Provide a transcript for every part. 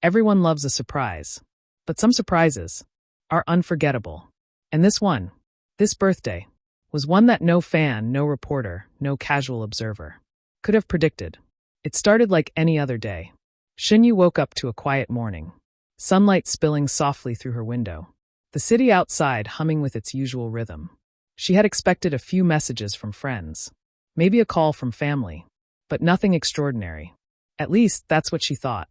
Everyone loves a surprise. But some surprises are unforgettable. And this birthday, was one that no fan, no reporter, no casual observer could have predicted. It started like any other day. Shen Yue woke up to a quiet morning. Sunlight spilling softly through her window. The city outside humming with its usual rhythm. She had expected a few messages from friends. Maybe a call from family. But nothing extraordinary. At least, that's what she thought.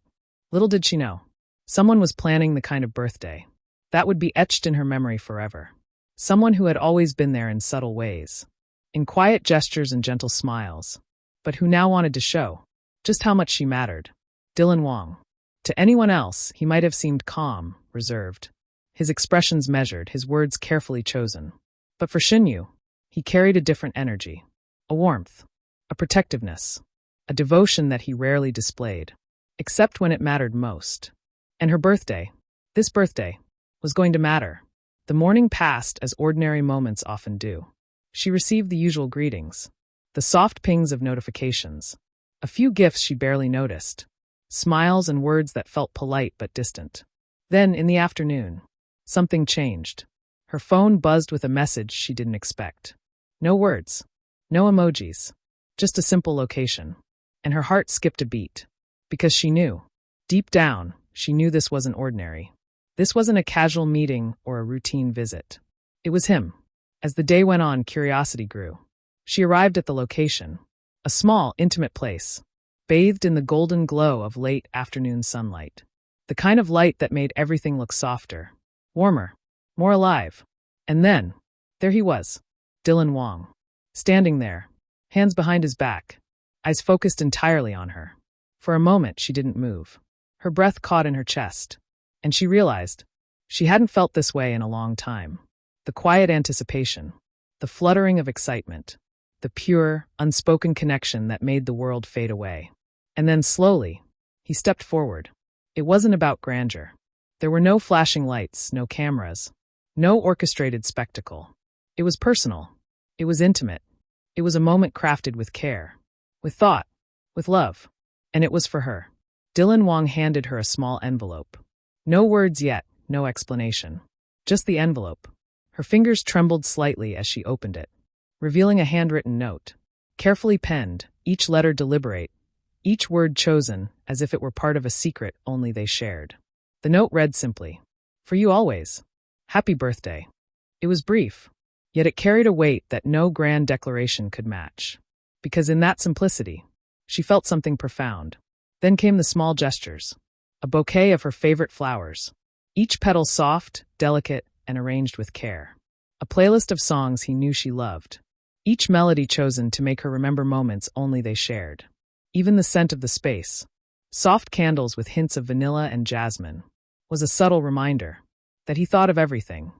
Little did she know. Someone was planning the kind of birthday that would be etched in her memory forever. Someone who had always been there in subtle ways. In quiet gestures and gentle smiles. But who now wanted to show just how much she mattered. Dylan Wang. To anyone else, he might have seemed calm, reserved. His expressions measured, his words carefully chosen. But for Shen Yue, he carried a different energy. A warmth. A protectiveness. A devotion that he rarely displayed. Except when it mattered most. And her birthday, this birthday, was going to matter. The morning passed as ordinary moments often do. She received the usual greetings. The soft pings of notifications. A few gifts she barely noticed. Smiles and words that felt polite but distant. Then, in the afternoon, something changed. Her phone buzzed with a message she didn't expect. No words. No emojis. Just a simple location. And her heart skipped a beat. Because she knew. Deep down, she knew this wasn't ordinary. This wasn't a casual meeting or a routine visit. It was him. As the day went on, curiosity grew. She arrived at the location. A small, intimate place. Bathed in the golden glow of late afternoon sunlight. The kind of light that made everything look softer. Warmer. More alive. And then, there he was. Dylan Wang. Standing there. Hands behind his back. Eyes focused entirely on her. For a moment, she didn't move. Her breath caught in her chest. And she realized she hadn't felt this way in a long time. The quiet anticipation. The fluttering of excitement. The pure, unspoken connection that made the world fade away. And then slowly, he stepped forward. It wasn't about grandeur. There were no flashing lights, no cameras, no orchestrated spectacle. It was personal. It was intimate. It was a moment crafted with care, with thought, with love. And it was for her. Dylan Wang handed her a small envelope. No words yet, no explanation. Just the envelope. Her fingers trembled slightly as she opened it, revealing a handwritten note. Carefully penned, each letter deliberate, each word chosen as if it were part of a secret only they shared. The note read simply, "For you always. Happy birthday." It was brief, yet it carried a weight that no grand declaration could match. Because in that simplicity, she felt something profound. Then came the small gestures. A bouquet of her favorite flowers. Each petal soft, delicate, and arranged with care. A playlist of songs he knew she loved. Each melody chosen to make her remember moments only they shared. Even the scent of the space, soft candles with hints of vanilla and jasmine, was a subtle reminder that he thought of everything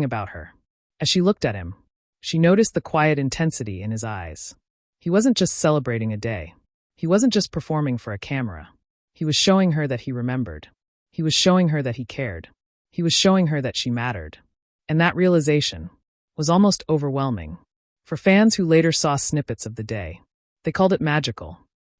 about her. As she looked at him, she noticed the quiet intensity in his eyes. He wasn't just celebrating a day. He wasn't just performing for a camera. He was showing her that he remembered. He was showing her that he cared. He was showing her that she mattered. And that realization was almost overwhelming. For fans who later saw snippets of the day, they called it magical,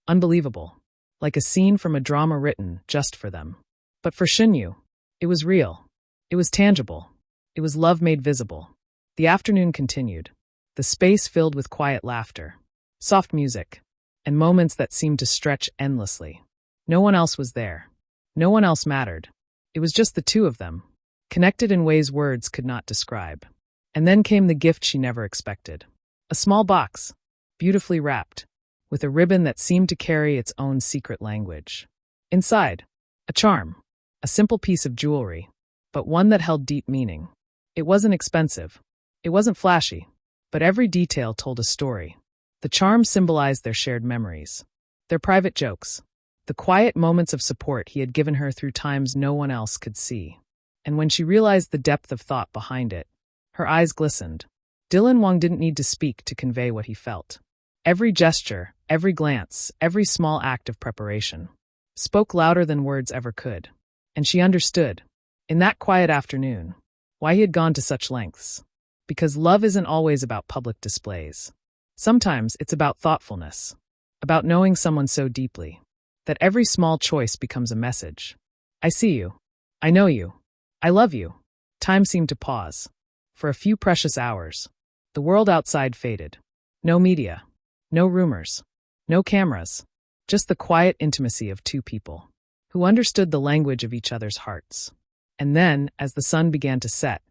unbelievable, like a scene from a drama written just for them. But for Shen Yue, it was real. It was tangible. It was love made visible. The afternoon continued, the space filled with quiet laughter, soft music, and moments that seemed to stretch endlessly. No one else was there. No one else mattered. It was just the two of them, connected in ways words could not describe. And then came the gift she never expected. A small box, beautifully wrapped, with a ribbon that seemed to carry its own secret language. Inside, a charm, a simple piece of jewelry, but one that held deep meaning. It wasn't expensive. It wasn't flashy, but every detail told a story. The charm symbolized their shared memories, their private jokes, the quiet moments of support he had given her through times no one else could see. And when she realized the depth of thought behind it, her eyes glistened. Dylan Wang didn't need to speak to convey what he felt. Every gesture, every glance, every small act of preparation spoke louder than words ever could. And she understood, in that quiet afternoon, why he had gone to such lengths. Because love isn't always about public displays. Sometimes it's about thoughtfulness, about knowing someone so deeply that every small choice becomes a message. I see you. I know you. I love you. Time seemed to pause. For a few precious hours. The world outside faded. No media. No rumors. No cameras. Just the quiet intimacy of two people who understood the language of each other's hearts. And then, as the sun began to set,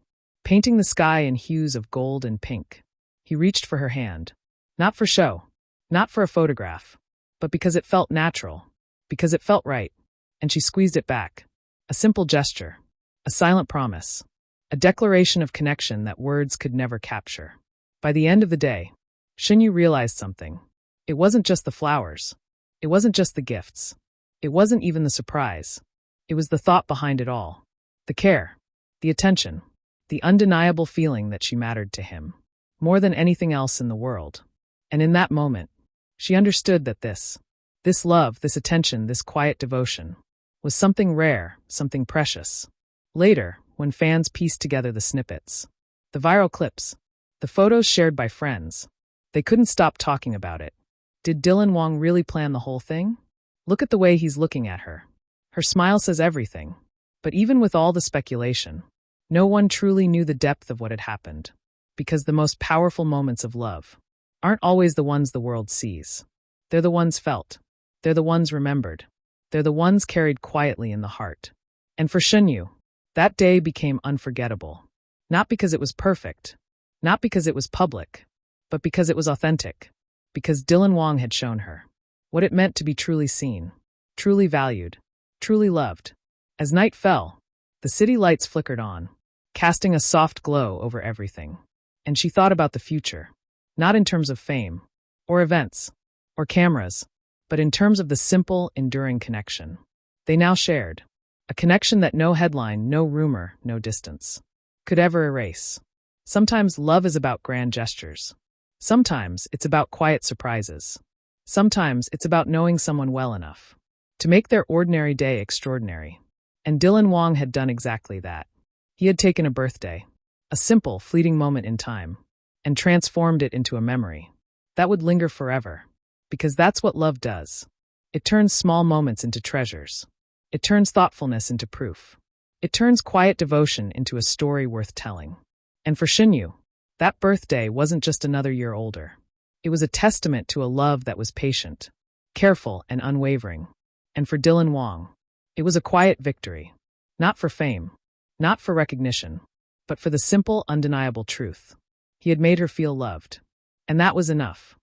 painting the sky in hues of gold and pink, he reached for her hand. Not for show. Not for a photograph. But because it felt natural. Because it felt right. And she squeezed it back. A simple gesture. A silent promise. A declaration of connection that words could never capture. By the end of the day, Shen Yue realized something. It wasn't just the flowers. It wasn't just the gifts. It wasn't even the surprise. It was the thought behind it all. The care. The attention. The undeniable feeling that she mattered to him. More than anything else in the world. And in that moment, she understood that this love, this attention, this quiet devotion, was something rare, something precious. Later, when fans pieced together the snippets, the viral clips, the photos shared by friends, they couldn't stop talking about it. Did Dylan Wang really plan the whole thing? Look at the way he's looking at her. Her smile says everything. But even with all the speculation, no one truly knew the depth of what had happened. Because the most powerful moments of love aren't always the ones the world sees. They're the ones felt. They're the ones remembered. They're the ones carried quietly in the heart. And for Shen Yue, that day became unforgettable. Not because it was perfect. Not because it was public. But because it was authentic. Because Dylan Wang had shown her what it meant to be truly seen, truly valued, truly loved. As night fell, the city lights flickered on, casting a soft glow over everything. And she thought about the future, not in terms of fame, or events, or cameras, but in terms of the simple, enduring connection they now shared. A connection that no headline, no rumor, no distance could ever erase. Sometimes love is about grand gestures. Sometimes it's about quiet surprises. Sometimes it's about knowing someone well enough to make their ordinary day extraordinary. And Dylan Wang had done exactly that. He had taken a birthday, a simple, fleeting moment in time, and transformed it into a memory that would linger forever. Because that's what love does. It turns small moments into treasures. It turns thoughtfulness into proof. It turns quiet devotion into a story worth telling. And for Shen Yue, that birthday wasn't just another year older. It was a testament to a love that was patient, careful, and unwavering. And for Dylan Wang, it was a quiet victory. Not for fame, not for recognition, but for the simple, undeniable truth. He had made her feel loved. And that was enough.